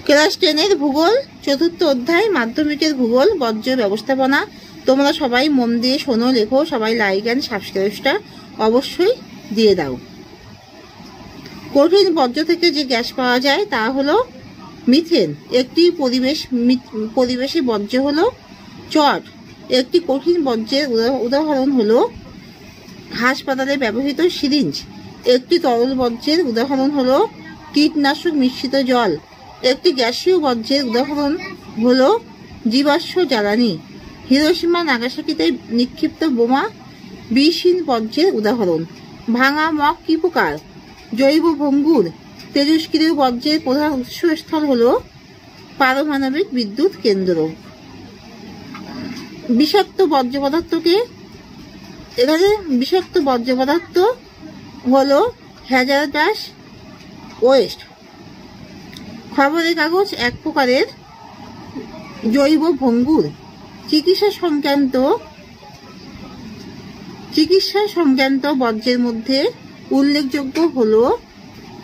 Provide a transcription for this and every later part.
Class 10-এর ভূগোল চতুর্থ অধ্যায় মাধ্যমিকের ভূগোল বর্জ্য ব্যবস্থাপনা। তোমরা সবাই মন দিয়ে শোনো, লেখো, সবাই লাইক অ্যান্ড সাবস্ক্রাইবটা অবশ্যই দিয়ে দাও। কঠিন বর্জ্য থেকে যে গ্যাস পাওয়া যায় তা হলো মিথেন। একটি পরিবেশী বর্জ্য হলো চট। একটি কঠিন বর্জ্যের উদাহরণ হলো হাসপাতালে ব্যবহৃত সিরিঞ্জ। একটি তরল বর্জ্যের উদাহরণ হলো কীটনাশক মিশ্রিত জল। একটি গ্যাসীয় বর্জ্যের উদাহরণ হলো জীবাশ্ম জ্বালানি। হিরোশিমা নাগাসাকিতে নিক্ষিপ্ত বোমা বিষহীন বর্জ্যের উদাহরণ। ভাঙা মগ কি প্রকার? জৈব ভঙ্গুর। তেজস্ক্রিয় বর্জ্যের প্রধান উৎসস্থল হলো পারমাণবিক বিদ্যুৎ কেন্দ্র। বিষাক্ত বর্জ্য পদার্থকে এখানে বিষাক্ত বর্জ্য পদার্থ হলো হ্যাজার্ডাস ওয়েস্ট। খবরের কাগজ এক প্রকারের জৈব ভঙ্গুর। চিকিৎসা সংক্রান্ত বর্জ্যের মধ্যে উল্লেখযোগ্য হলো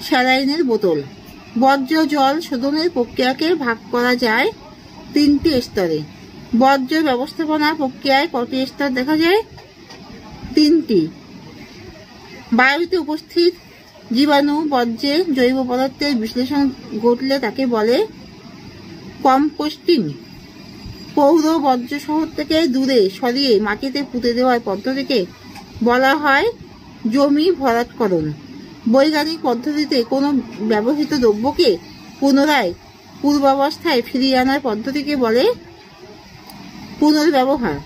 স্যালাইনের বোতল। বর্জ্য জল শোধনের প্রক্রিয়াকে ভাগ করা যায় 3টি স্তরে। বর্জ্য ব্যবস্থাপনা প্রক্রিয়ায় কটি স্তর দেখা যায়? 3টি। বায়ুতে উপস্থিত জীবাণু বর্জ্যে জৈব পদার্থের বিশ্লেষণ ঘটলে তাকে বলে কম্পোস্টিং। পৌর বর্জ্য শহর থেকে দূরে সরিয়ে মাটিতে পুঁতে দেওয়ার পদ্ধতিকে বলা হয় জমি ভরাটকরণ। বৈজ্ঞানিক পদ্ধতিতে কোনো ব্যবহৃত দ্রব্যকে পুনরায় পূর্বাবস্থায় ফিরিয়ে আনার পদ্ধতিকে বলে পুনর্ব্যবহার।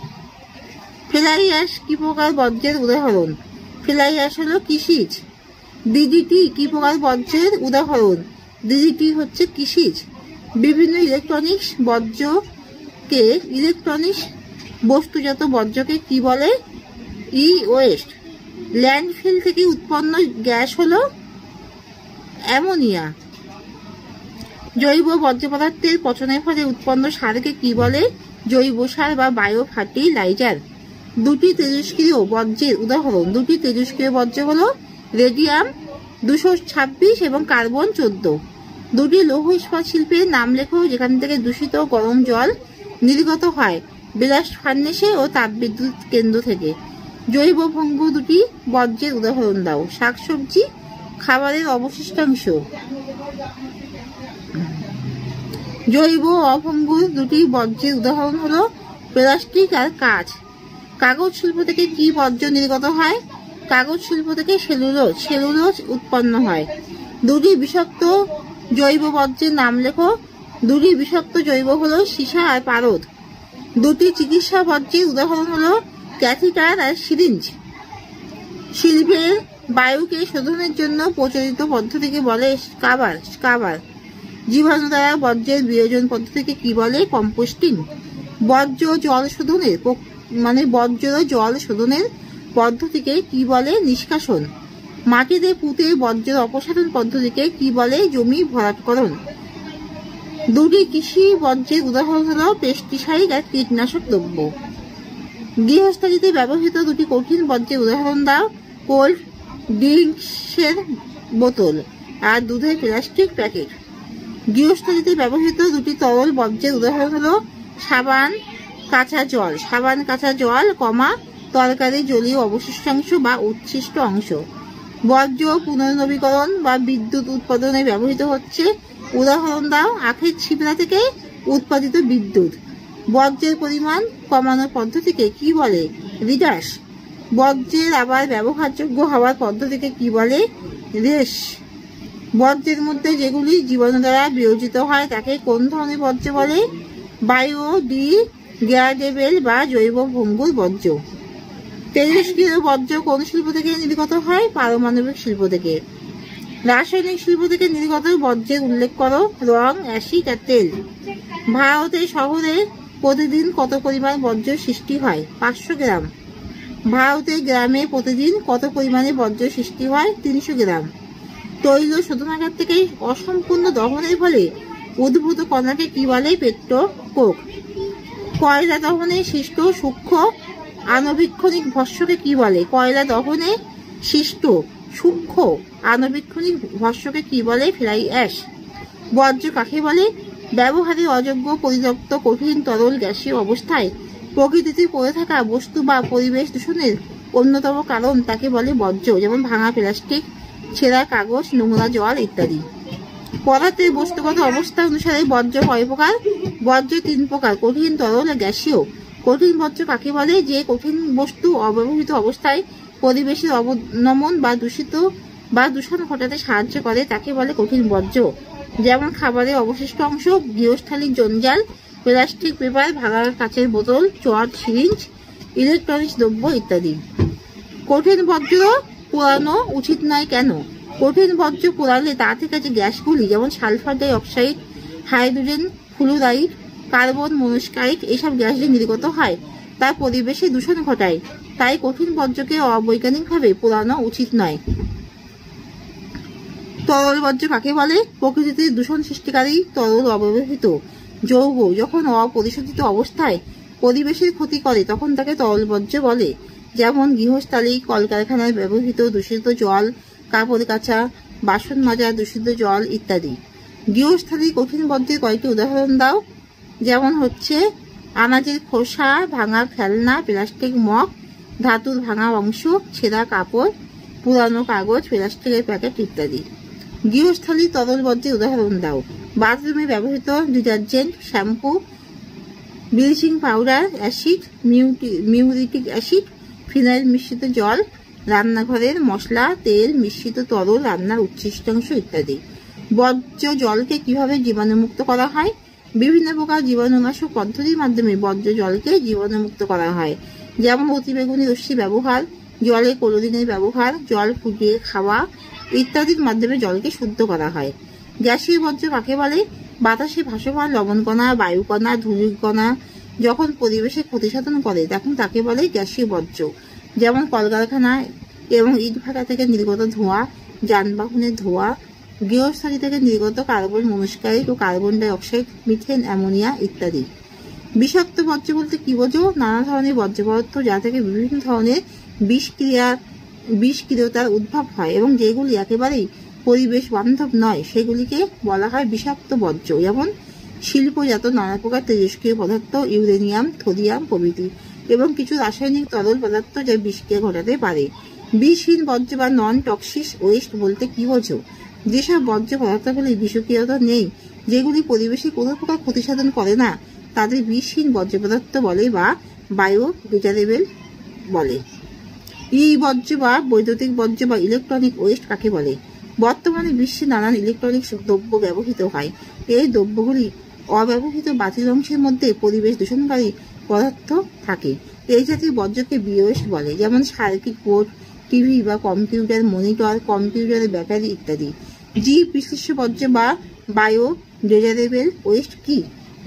ফ্লাই অ্যাশ কি প্রকার বর্জ্যের উদাহরণ? ফ্লাই অ্যাশ হলো কৃষিজ। ডিডিটি কি প্রকার বর্জ্যের উদাহরণ? ডিডিটি হচ্ছে কৃষিজ। বিভিন্ন ইলেকট্রনিক্স বস্তুজাত বর্জ্যকে কি বলে? ই ওয়েস্ট। ল্যান্ডফিল থেকে উৎপন্ন গ্যাস হলো অ্যামোনিয়া। জৈব বর্জ্য পদার্থের পচনের ফলে উৎপন্ন সারকে কি বলে? জৈব সার বা বায়ো ফার্টিলাইজার। দুটি তেজস্ক্রিয় বর্জ্যের উদাহরণ। দুটি তেজস্ক্রিয় বর্জ্য হলো রেডিয়াম 226 এবং কার্বন 14। দুটি লৌহ ইস্পাত শিল্পের নাম লেখো যেখান থেকে দূষিত গরম জল নির্গত হয় ব্লাস্ট ফার্নেসে ও তাপবিদ্যুৎ কেন্দ্র থেকে। জৈব ভঙ্গুর দুটি বর্জ্যের উদাহরণ দাও। শাকসবজি, খাবারের অবশিষ্টাংশ। জৈব অভঙ্গুর দুটি বর্জ্যের উদাহরণ হলো প্লাস্টিক আর কাঁচ। কাগজ শিল্প থেকে কি বর্জ্য নির্গত হয়? কাগজ শিল্প থেকে সেলুলোজ উৎপন্ন হয়। দুটি বিষাক্ত জৈব বর্জ্যের নাম লেখো। দুটি বিষাক্ত জৈব হলো সীসা আর পারদ। দুটি চিকিৎসা বর্জ্যের উদাহরণ হলো ক্যাথিটার আর সিরিঞ্জ। শিল্পের বায়ুকে শোধনের জন্য প্রচলিত পদ্ধতিকে বলে স্কাবার। জীবাণু দ্বারা বর্জ্যের বিয়োজন পদ্ধতিকে কি বলে? কম্পোস্টিং। বর্জ্য জল শোধনের পদ্ধতিকে কি বলে? নিষ্কাশন। মাটিতে পুঁতে বর্জ্যের অপসারণ পদ্ধতিকে কি বলে? জমি ভরাটকরণ। দুটি কৃষি বর্জ্যের উদাহরণ হলো পেস্টিসাইড আর কীটনাশক দ্রব্য। গৃহস্থালিতে ব্যবহৃত দুটি কঠিন বর্জ্যের উদাহরণ দাও। কোল্ড ড্রিঙ্কসের বোতল আর দুধের প্লাস্টিক প্যাকেট। গৃহস্থালিতে ব্যবহৃত দুটি তরল বর্জ্যের উদাহরণ হলো সাবান কাঁচা জল, তরকারি জলীয় অবশিষ্টাংশ বা উচ্ছিষ্ট অংশ। বর্জ্য পুনর্নবীকরণ বা বিদ্যুৎ উৎপাদনে ব্যবহৃত হচ্ছে। উদাহরণ দাও। আখের ছিবড়া থেকে উৎপাদিত বিদ্যুৎ। বর্জ্যের পরিমাণ কমানোর পদ্ধতিকে কি বলে? রিডাস। বর্জ্যের আবার ব্যবহারযোগ্য হওয়ার পদ্ধতিকে কি বলে? রেস। বর্জ্যের মধ্যে যেগুলি জীবাণু দ্বারা বিয়োজিত হয় তাকে কোন ধরনের বর্জ্য বলে? বায়োডিগ্রেডেবল বা জৈব ভঙ্গুর বর্জ্য। তেজস্ক্রিয় বর্জ্য কোন শিল্প থেকে নির্গত হয়? পারমাণবিক শিল্প থেকে। রাসায়নিক শিল্প থেকে নির্গত বর্জ্যের উল্লেখ করো। রং, অ্যাসিড আর তেল। ভারতের শহরে প্রতিদিন কত পরিমাণ বর্জ্য সৃষ্টি হয়? 500 গ্রাম। ভারতের গ্রামে প্রতিদিন কত পরিমাণে বর্জ্য সৃষ্টি হয়? 300 গ্রাম। তৈল শোধনাগার থেকে অসম্পূর্ণ দহনের ফলে উদ্ভূত কণাকে কি বলে? পেট্রোকোক। কয়লা দহনে সৃষ্ট সূক্ষ্ম আণুবীক্ষণিক ভস্মকে কি বলে? কয়লা দহনে সৃষ্ট সূক্ষ্ম আণুবীক্ষণিক ভস্মকে কি বলে? Fly ash. বর্জ্য কাকে বলে? ব্যবহারে অযোগ্য, পরিত্যক্ত, কঠিন, তরল, গ্যাসীয় অবস্থায় প্রকৃতিতে পড়ে থাকা বস্তু বা পরিবেশ দূষণের অন্যতম কারণ তাকে বলে বর্জ্য, যেমন ভাঙা প্লাস্টিক, ছেঁড়া কাগজ, নোংরা জল ইত্যাদি। পদার্থের বস্তুগত অবস্থা অনুসারে বর্জ্য কয় প্রকার? বর্জ্য 3 প্রকার: কঠিন, তরল, গ্যাসীয়। কঠিন বর্জ্য কাকে বলে? যে কঠিন বস্তু অব্যবহৃত অবস্থায় পরিবেশের অবনমন বা দূষণ ঘটাতে সাহায্য করে তাকে বলে কঠিন বর্জ্য, যেমন খাবারের অবশিষ্ট অংশ, গৃহস্থালির জঞ্জাল, প্লাস্টিক, পেপার, ভাঙা কাচের বোতল, চট, সিরিঞ্জ, ইলেকট্রনিক্স দ্রব্য ইত্যাদি। কঠিন বর্জ্য পোড়ানো উচিত নয় কেন? কঠিন বর্জ্য পোড়ালে তা থেকে যে গ্যাসগুলি, যেমন sulphur dioxide, hydrogen fluoride, carbon monoxide, এইসব গ্যাস যে নির্গত হয় তা পরিবেশে দূষণ ঘটায়। তাই কঠিন বর্জ্যকে অবৈজ্ঞানিকভাবে পোড়ানো উচিত নয়। তরল বর্জ্য কাকে বলে? প্রকৃতিতে দূষণ সৃষ্টিকারী তরল অব্যবহৃত যৌগ যখন অপরিশোধিত অবস্থায় পরিবেশের ক্ষতি করে তখন তাকে তরল বর্জ্য বলে, যেমন গৃহস্থালী, কলকারখানায় ব্যবহৃত দূষিত জল, কাপড় কাচা, বাসন মাজা দূষিত জল ইত্যাদি। গৃহস্থালী কঠিন বর্জ্যের কয়েকটি উদাহরণ দাও। যেমন হচ্ছে আনাজের খোসা, ভাঙা খেলনা, প্লাস্টিক মগ, ধাতুর ভাঙা অংশ, ছেঁড়া কাপড়, পুরানো কাগজ, প্লাস্টিকের প্যাকেট ইত্যাদি। গৃহস্থালী তরল বর্জ্যের উদাহরণ দাও। বাথরুমে ব্যবহৃত detergent, shampoo, bleaching powder, acid, muriatic acid, phenyl মিশ্রিত জল, রান্নাঘরের মশলা, তেল মিশ্রিত তরল, রান্নার উচ্ছিষ্টাংশ ইত্যাদি। বর্জ্য জলকে কিভাবে জীবাণুমুক্ত করা হয়? বিভিন্ন প্রকার জীবাণুনাশক পদ্ধতির মাধ্যমে বর্জ্য জলকে জীবাণুমুক্ত করা হয়, যেমন অতিবেগুনি রশ্মি ব্যবহার, জলে ক্লোরিনের ব্যবহার, জল ফুটিয়ে খাওয়া ইত্যাদির মাধ্যমে জলকে শুদ্ধ করা হয়। গ্যাসীয় বর্জ্য কাকে বলে? বাতাসে ভাসমান লবণকণা, বায়ুকণা, ধূলিকণা যখন পরিবেশে ক্ষতিসাধন করে তখন তাকে বলে গ্যাসীয় বর্জ্য, যেমন কলকারখানা এবং ইটভাটা থেকে নির্গত ধোঁয়া, যানবাহনের ধোঁয়া, গৃহস্থালী থেকে নির্গত কার্বন মনোক্সাইড ও carbon die oxide, methane, ammonia ইত্যাদি। বিষাক্ত বর্জ্য বলতে কি বোঝো? নানা ধরনের বর্জ্য পদার্থ যা থেকে বিভিন্ন ধরনের বিষক্রিয়তার উদ্ভব হয় এবং যেগুলি একেবারেই পরিবেশ বান্ধব নয় সেগুলিকে বলা হয় বিষাক্ত বর্জ্য, যেমন শিল্পজাত নানা প্রকার তেজস্ক্রিয় পদার্থ, ইউরেনিয়াম, থোরিয়াম প্রভৃতি, এবং কিছু রাসায়নিক তরল পদার্থ যা বিষক্রিয়া ঘটাতে পারে। বিষহীন বর্জ্য বা নন টক্সিক ওয়েস্ট বলতে কি বোঝো? যেসব বর্জ্য পদার্থগুলি বিষক্রিয়তা নেই, যেগুলি পরিবেশে কোনো প্রকার ক্ষতিসাধন করে না, তাদের বিষহীন বর্জ্য পদার্থ বলে বা বায়োডিগ্রেডেবল বলে। বর্জ্য বা বৈদ্যুতিক বর্জ্য বা ইলেকট্রনিক ওয়েস্ট কাকে বলে? বর্তমানে বিশ্বে নানান ইলেকট্রনিক্স দ্রব্য ব্যবহৃত হয়। এই দ্রব্যগুলি অব্যবহৃত বাতিল অংশের মধ্যে পরিবেশ দূষণকারী পদার্থ থাকে। এই জাতীয় বর্জ্যকে বিওয়েস্ট বলে, যেমন সার্কিট বোর্ড, টিভি বা কম্পিউটার মনিটর, কম্পিউটারের ব্যাটারি ইত্যাদি। বিশ্লেষ্য বর্জ্য বা বায়োডিগ্রেডেবল ওয়েস্ট কি?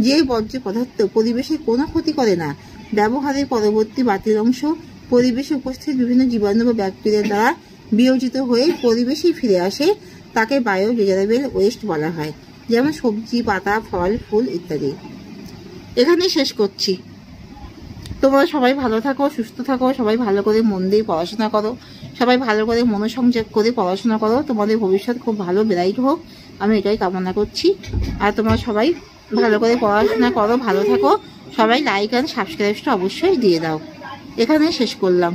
যে বর্জ্য পদার্থ পরিবেশে কোনো ক্ষতি করে না, ব্যবহারের পরবর্তী বাতিল অংশ পরিবেশে উপস্থিত বিভিন্ন জীবাণু বা ব্যাকটেরিয়া দ্বারা বিয়োজিত হয়ে পরিবেশে ফিরে আসে, তাকে বায়োডিগ্রেডেবল ওয়েস্ট বলা হয়, যেমন সবজি, পাতা, ফল, ফুল ইত্যাদি। এখানে শেষ করছি। তোমরা সবাই ভালো থাকো, সুস্থ থাকো, সবাই ভালো করে মন দিয়ে পড়াশোনা করো, সবাই ভালো করে মনোসংযোগ করে পড়াশোনা করো, তোমাদের ভবিষ্যৎ খুব ভালো ব্রাইট হোক, আমি এটাই কামনা করছি। আর তোমরা সবাই ভালো করে পড়াশোনা করো, ভালো থাকো, সবাই লাইক অ্যান্ড সাবস্ক্রাইবটা অবশ্যই দিয়ে দাও। এখানে শেষ করলাম।